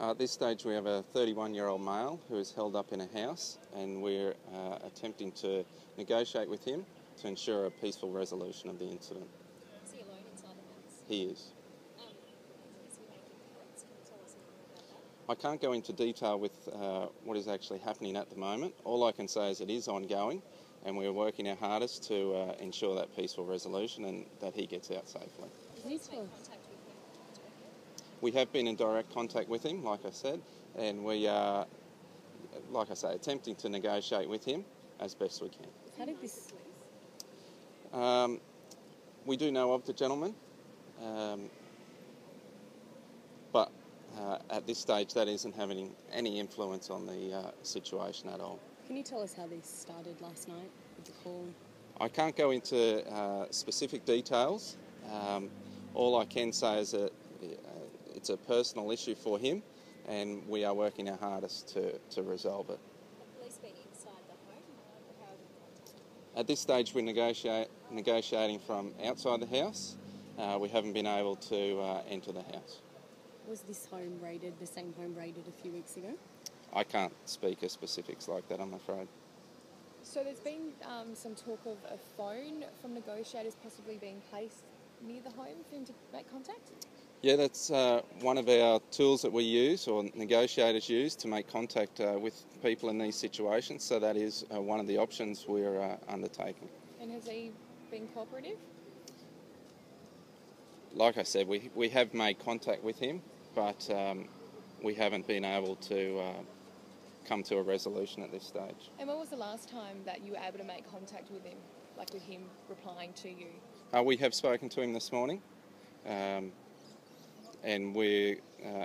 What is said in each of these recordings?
At this stage we have a 31-year-old male who is held up in a house, and we're attempting to negotiate with him to ensure a peaceful resolution of the incident. Is he alone inside the house? He is. Is he making threats? Can you tell us anything about that? I can't go into detail with what is actually happening at the moment. All I can say is it is ongoing, and we're working our hardest to ensure that peaceful resolution and that he gets out safely. We have been in direct contact with him, like I said, and we are, like I say, attempting to negotiate with him as best we can. How did this... We do know of the gentleman, but at this stage that isn't having any influence on the situation at all. Can you tell us how this started last night with the call? I can't go into specific details. All I can say is that it's a personal issue for him, and we are working our hardest to resolve it. Have police been inside the home? How have you contacted? At this stage we're negotiating from outside the house. We haven't been able to enter the house. Was this home raided, the same home raided a few weeks ago? I can't speak of specifics like that, I'm afraid. So there's been some talk of a phone from negotiators possibly being placed near the home for him to make contact? Yeah, that's one of our tools that we use, or negotiators use, to make contact with people in these situations. So that is one of the options we're undertaking. And has he been cooperative? Like I said, we have made contact with him, but we haven't been able to come to a resolution at this stage. And when was the last time that you were able to make contact with him, like with him replying to you? We have spoken to him this morning, and we're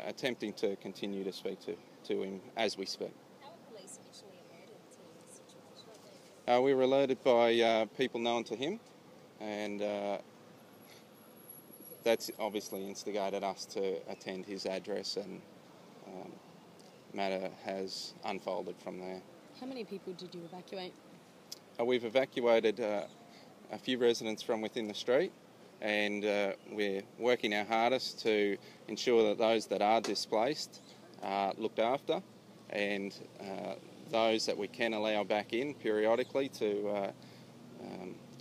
attempting to continue to speak to him as we speak. How were police initially alerted to this situation? We were alerted by people known to him, and that's obviously instigated us to attend his address, and matter has unfolded from there. How many people did you evacuate? We've evacuated a few residents from within the street, and we're working our hardest to ensure that those that are displaced are looked after, and those that we can allow back in periodically to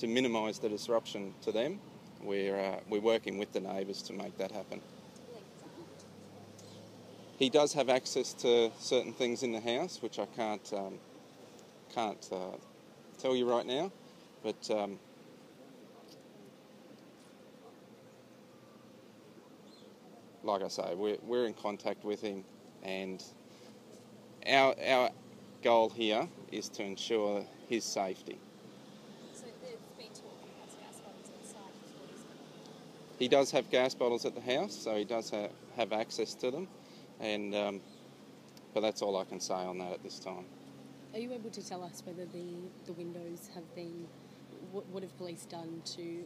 minimise the disruption to them. We're working with the neighbours to make that happen. He does have access to certain things in the house, which I can't tell you right now, but like I say, we're in contact with him, and our goal here is to ensure his safety. So there's been talk about gas bottles inside before this. He does have gas bottles at the house, so he does have access to them, and but that's all I can say on that at this time. Are you able to tell us whether the windows have been... What have police done to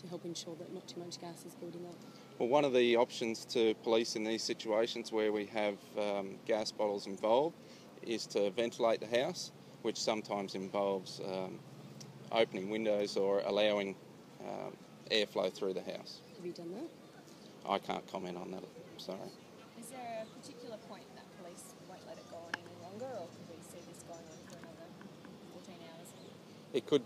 help ensure that not too much gas is building up? Well, one of the options to police in these situations where we have gas bottles involved is to ventilate the house, which sometimes involves opening windows or allowing airflow through the house. Have you done that? I can't comment on that, I'm sorry. Is there a particular point that police won't let it go on any longer, or could we see this going on for another 14 hours? It could.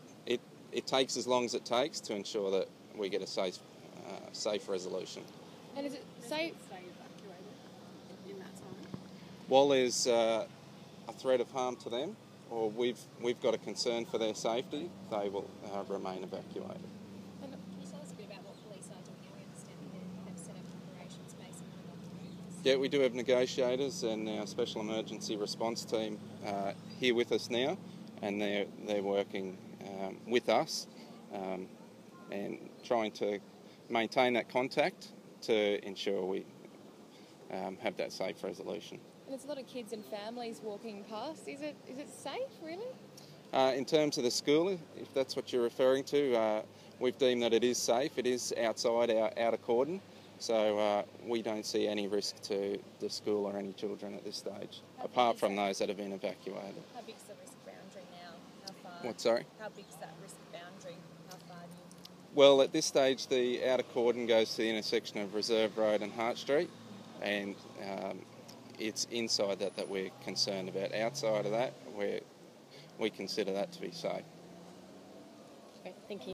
It takes as long as it takes to ensure that we get a safe resolution. And is it safe? Stay evacuated in that time? While there's a threat of harm to them, or we've got a concern for their safety, they will remain evacuated. Can you tell us a bit about what police are doing now? We understand that they've set up an operations base in one of the homes. Yeah, we do have negotiators and our special emergency response team here with us now, and they're working with us and trying to maintain that contact to ensure we have that safe resolution. And there's a lot of kids and families walking past. Is it safe, really? In terms of the school, if that's what you're referring to, we've deemed that it is safe. It is outside our outer cordon, so we don't see any risk to the school or any children at this stage, apart from those that have been evacuated. How big's the risk boundary now? How far? What, sorry? How big's that risk boundary? How far do you... Well, at this stage, the outer cordon goes to the intersection of Reserve Road and Hart Street, and it's inside that we're concerned about. Outside of that, we consider that to be safe. Great, thank you.